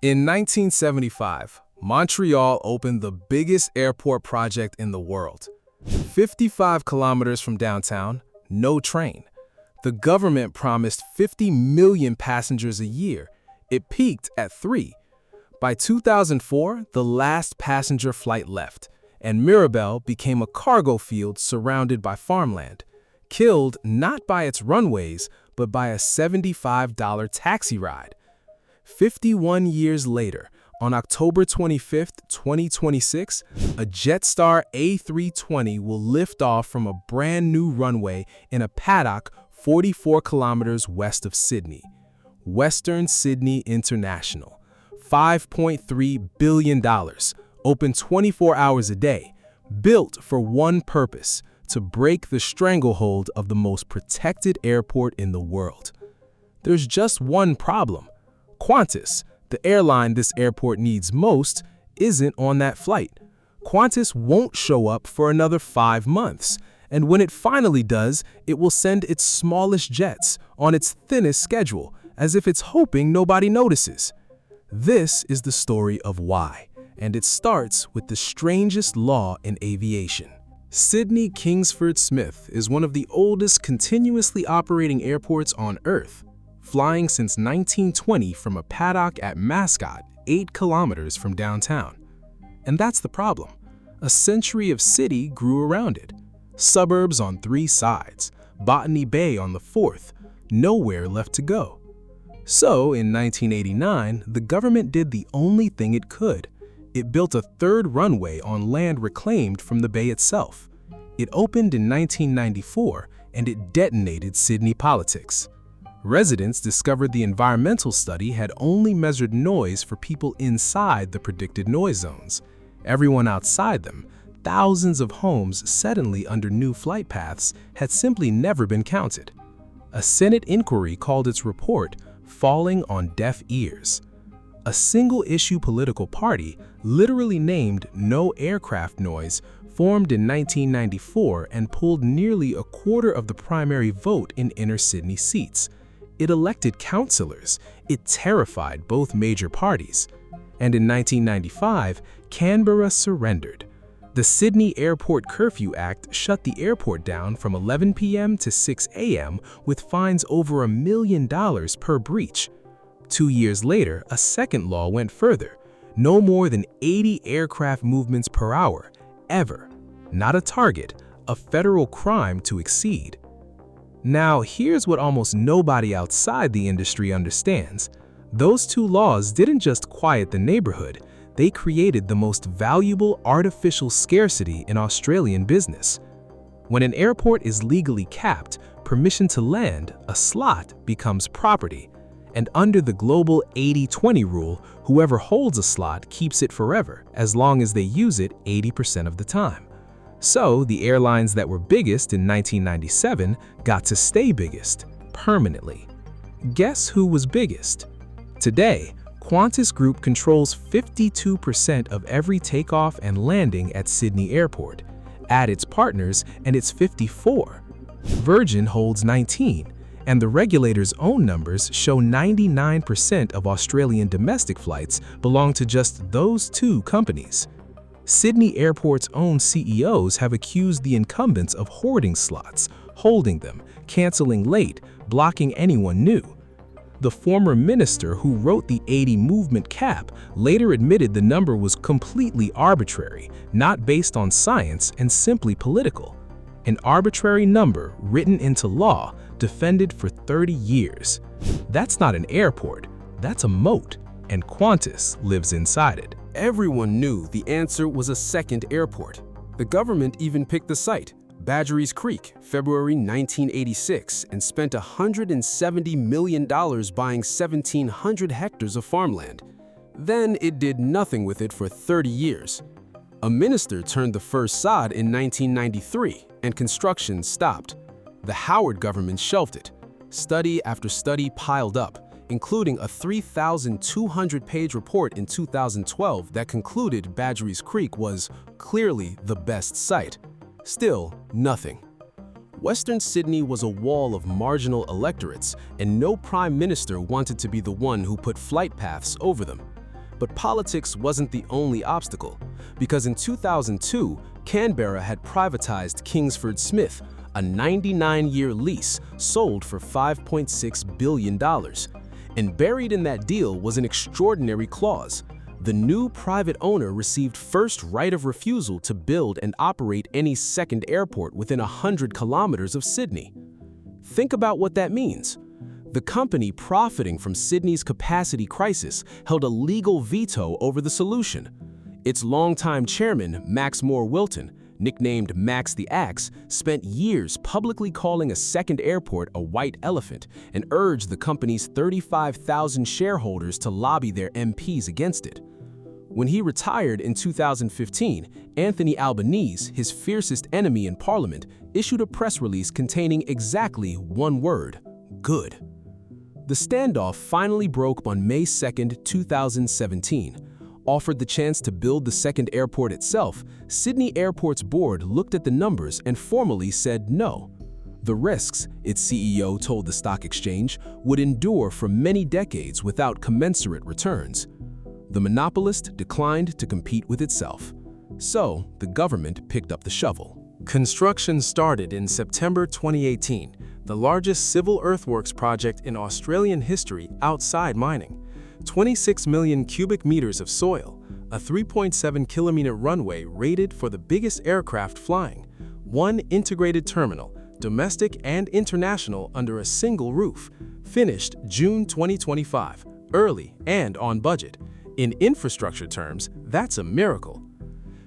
In 1975, Montreal opened the biggest airport project in the world. 55 kilometers from downtown, no train. The government promised 50 million passengers a year. It peaked at 3. By 2004, the last passenger flight left, and Mirabel became a cargo field surrounded by farmland, killed not by its runways, but by a $75 taxi ride. 51 years later, on October 25, 2026, a Jetstar A320 will lift off from a brand new runway in a paddock 44 kilometers west of Sydney. Western Sydney International. $5.3 billion, open 24 hours a day, built for one purpose, to break the stranglehold of the most protected airport in the world. There's just one problem. Qantas, the airline this airport needs most, isn't on that flight. Qantas won't show up for another 5 months, and when it finally does, it will send its smallest jets on its thinnest schedule, as if it's hoping nobody notices. This is the story of why, and it starts with the strangest law in aviation. Sydney Kingsford Smith is one of the oldest continuously operating airports on Earth, flying since 1920 from a paddock at Mascot, 8 kilometers from downtown. And that's the problem. A century of city grew around it. Suburbs on 3 sides, Botany Bay on the 4th, nowhere left to go. So, in 1989, the government did the only thing it could. It built a 3rd runway on land reclaimed from the bay itself. It opened in 1994, and it detonated Sydney politics. Residents discovered the environmental study had only measured noise for people inside the predicted noise zones. Everyone outside them, thousands of homes suddenly under new flight paths, had simply never been counted. A Senate inquiry called its report "falling on deaf ears." A single-issue political party, literally named No Aircraft Noise, formed in 1994 and pulled nearly a quarter of the primary vote in inner Sydney seats. It elected councillors. It terrified both major parties. And in 1995, Canberra surrendered. The Sydney Airport Curfew Act shut the airport down from 11 p.m. to 6 a.m. with fines over $1 million per breach. 2 years later, a second law went further. No more than 80 aircraft movements per hour, ever. Not a target, a federal crime to exceed. Now, here's what almost nobody outside the industry understands. Those 2 laws didn't just quiet the neighborhood, they created the most valuable artificial scarcity in Australian business. When an airport is legally capped, permission to land, a slot, becomes property. And under the global 80-20 rule, whoever holds a slot keeps it forever, as long as they use it 80% of the time. So, the airlines that were biggest in 1997 got to stay biggest, permanently. Guess who was biggest? Today, Qantas Group controls 52% of every takeoff and landing at Sydney Airport. Add its partners, and it's 54. Virgin holds 19. And the regulator's own numbers show 99% of Australian domestic flights belong to just those 2 companies. Sydney Airport's own CEOs have accused the incumbents of hoarding slots, holding them, canceling late, blocking anyone new. The former minister who wrote the 80 movement cap later admitted the number was completely arbitrary, not based on science and simply political. An arbitrary number written into law, defended for 30 years. That's not an airport, that's a moat, and Qantas lives inside it. Everyone knew the answer was a second airport. The government even picked the site, Badgerys Creek, February 1986, and spent $170 million buying 1,700 hectares of farmland. Then it did nothing with it for 30 years. A minister turned the first sod in 1993, and construction stopped. The Howard government shelved it. Study after study piled up, including a 3,200-page report in 2012 that concluded Badgerys Creek was clearly the best site. Still, nothing. Western Sydney was a wall of marginal electorates, and no prime minister wanted to be the one who put flight paths over them. But politics wasn't the only obstacle, because in 2002, Canberra had privatized Kingsford Smith, a 99-year lease sold for $5.6 billion. And buried in that deal was an extraordinary clause. The new private owner received first right of refusal to build and operate any second airport within 100 kilometers of Sydney. Think about what that means. The company profiting from Sydney's capacity crisis held a legal veto over the solution. Its longtime chairman, Max Moore-Wilton, nicknamed Max the Axe, spent years publicly calling a second airport a white elephant and urged the company's 35,000 shareholders to lobby their MPs against it. When he retired in 2015, Anthony Albanese, his fiercest enemy in Parliament, issued a press release containing exactly one word: good. The standoff finally broke on May 2, 2017. Offered the chance to build the second airport itself, Sydney Airport's board looked at the numbers and formally said no. The risks, its CEO told the stock exchange, would endure for many decades without commensurate returns. The monopolist declined to compete with itself. So, the government picked up the shovel. Construction started in September 2018, the largest civil earthworks project in Australian history outside mining. 26 million cubic meters of soil, a 3.7-kilometer runway rated for the biggest aircraft flying, one integrated terminal, domestic and international under a single roof, finished June 2025, early and on budget. In infrastructure terms, that's a miracle.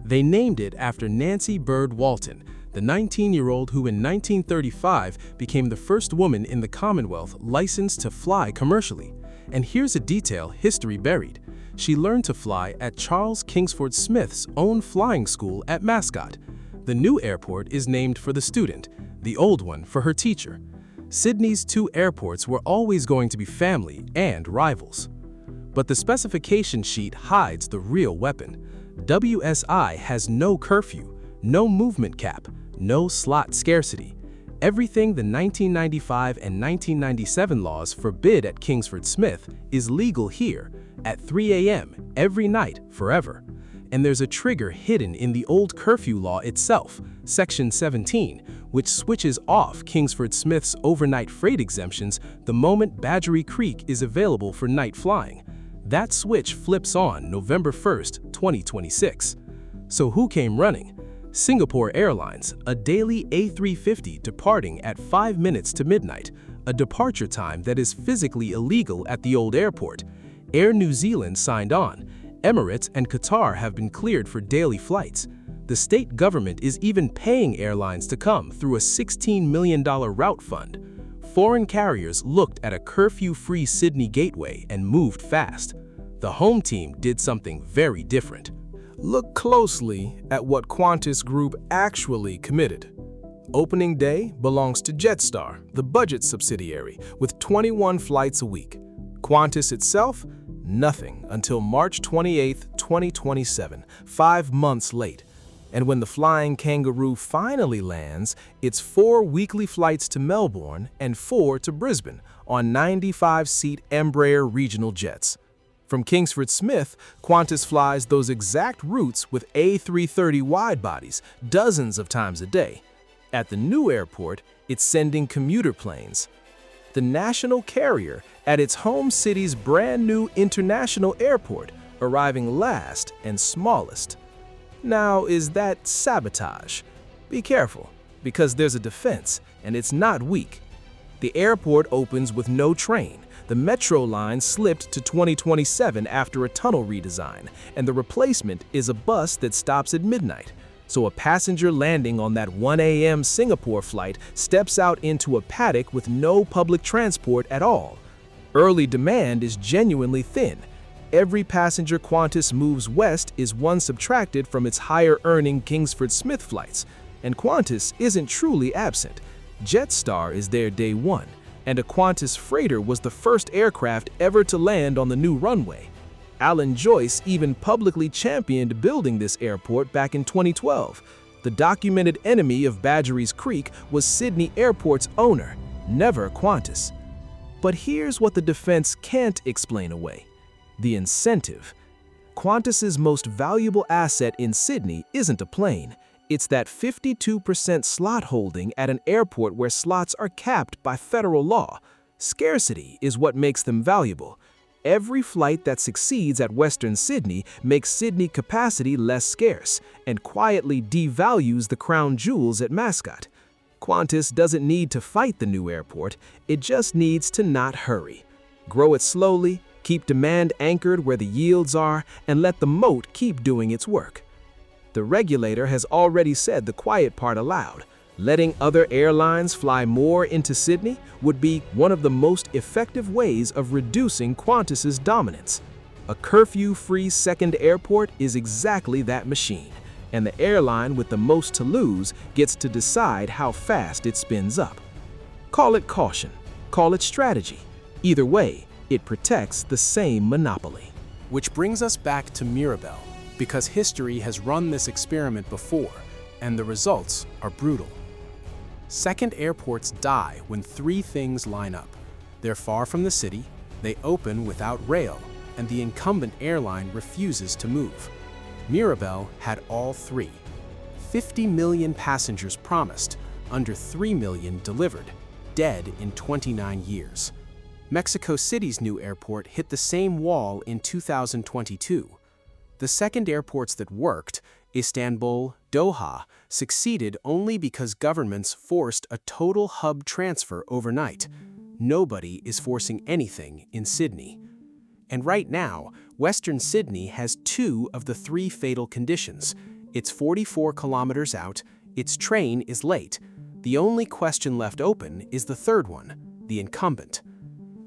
They named it after Nancy Bird Walton, the 19-year-old who in 1935 became the first woman in the Commonwealth licensed to fly commercially. And here's a detail history buried. She learned to fly at Charles Kingsford Smith's own flying school at Mascot. The new airport is named for the student, the old one for her teacher. Sydney's two airports were always going to be family and rivals. But the specification sheet hides the real weapon. WSI has no curfew, no movement cap, no slot scarcity. Everything the 1995 and 1997 laws forbid at Kingsford Smith is legal here at 3 a.m. every night forever. And there's a trigger hidden in the old curfew law itself, Section 17, which switches off Kingsford Smith's overnight freight exemptions the moment Badgerry Creek is available for night flying. That switch flips on November 1st, 2026. So who came running? Singapore Airlines, a daily A350 departing at 5 minutes to midnight, a departure time that is physically illegal at the old airport. Air New Zealand signed on. Emirates and Qatar have been cleared for daily flights. The state government is even paying airlines to come through a $16 million route fund. Foreign carriers looked at a curfew-free Sydney gateway and moved fast. The home team did something very different. Look closely at what Qantas Group actually committed. Opening day belongs to Jetstar, the budget subsidiary, with 21 flights a week. Qantas itself, nothing until March 28, 2027, 5 months late. And when the Flying Kangaroo finally lands, it's 4 weekly flights to Melbourne and 4 to Brisbane on 95-seat Embraer regional jets. From Kingsford Smith, Qantas flies those exact routes with A330 wide-bodies dozens of times a day. At the new airport, it's sending commuter planes. The national carrier at its home city's brand-new international airport, arriving last and smallest. Now, is that sabotage? Be careful, because there's a defense, and it's not weak. The airport opens with no train. The metro line slipped to 2027 after a tunnel redesign, and the replacement is a bus that stops at midnight. So a passenger landing on that 1 a.m. Singapore flight steps out into a paddock with no public transport at all. Early demand is genuinely thin. Every passenger Qantas moves west is one subtracted from its higher-earning Kingsford Smith flights, and Qantas isn't truly absent. Jetstar is there day one, and a Qantas freighter was the first aircraft ever to land on the new runway. Alan Joyce even publicly championed building this airport back in 2012. The documented enemy of Badgerys Creek was Sydney Airport's owner, never Qantas. But here's what the defense can't explain away: the incentive. Qantas's most valuable asset in Sydney isn't a plane. It's that 52% slot holding at an airport where slots are capped by federal law. Scarcity is what makes them valuable. Every flight that succeeds at Western Sydney makes Sydney capacity less scarce and quietly devalues the crown jewels at Mascot. Qantas doesn't need to fight the new airport, it just needs to not hurry. Grow it slowly, keep demand anchored where the yields are, and let the moat keep doing its work. The regulator has already said the quiet part aloud. Letting other airlines fly more into Sydney would be one of the most effective ways of reducing Qantas's dominance. A curfew-free second airport is exactly that machine, and the airline with the most to lose gets to decide how fast it spins up. Call it caution, call it strategy. Either way, it protects the same monopoly. Which brings us back to Mirabel, because history has run this experiment before, and the results are brutal. Second airports die when three things line up. They're far from the city, they open without rail, and the incumbent airline refuses to move. Mirabel had all three. 50 million passengers promised, under 3 million delivered, dead in 29 years. Mexico City's new airport hit the same wall in 2022. The second airports that worked, Istanbul, Doha, succeeded only because governments forced a total hub transfer overnight. Nobody is forcing anything in Sydney. And right now, Western Sydney has 2 of the 3 fatal conditions. It's 44 kilometers out, its train is late. The only question left open is the third one, the incumbent.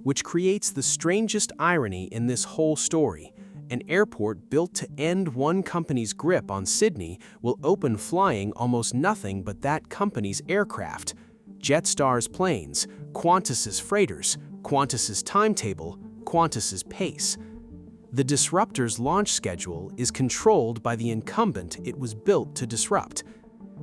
Which creates the strangest irony in this whole story. An airport built to end one company's grip on Sydney will open flying almost nothing but that company's aircraft. Jetstar's planes, Qantas's freighters, Qantas's timetable, Qantas's pace. The disruptor's launch schedule is controlled by the incumbent it was built to disrupt.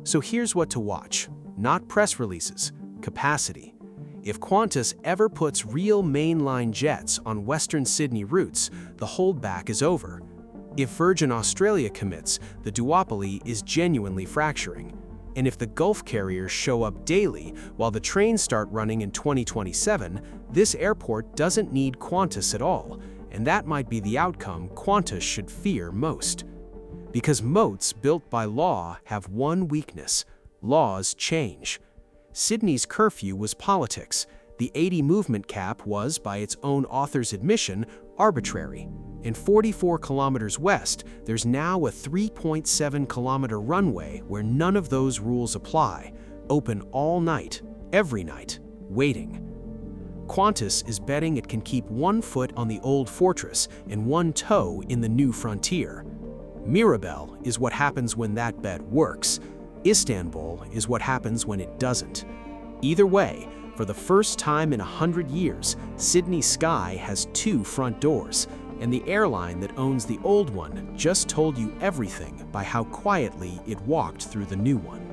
So here's what to watch, not press releases, capacity. If Qantas ever puts real mainline jets on Western Sydney routes, the holdback is over. If Virgin Australia commits, the duopoly is genuinely fracturing. And if the Gulf carriers show up daily while the trains start running in 2027, this airport doesn't need Qantas at all, and that might be the outcome Qantas should fear most. Because moats built by law have one weakness: laws change. Sydney's curfew was politics. The 80 movement cap was, by its own author's admission, arbitrary. In 44 kilometers west, there's now a 3.7-kilometer runway where none of those rules apply, open all night, every night, waiting. Qantas is betting it can keep one foot on the old fortress and one toe in the new frontier. Mirabel is what happens when that bet works. Istanbul is what happens when it doesn't. Either way, for the first time in 100 years, Sydney Sky has 2 front doors, and the airline that owns the old one just told you everything by how quietly it walked through the new one.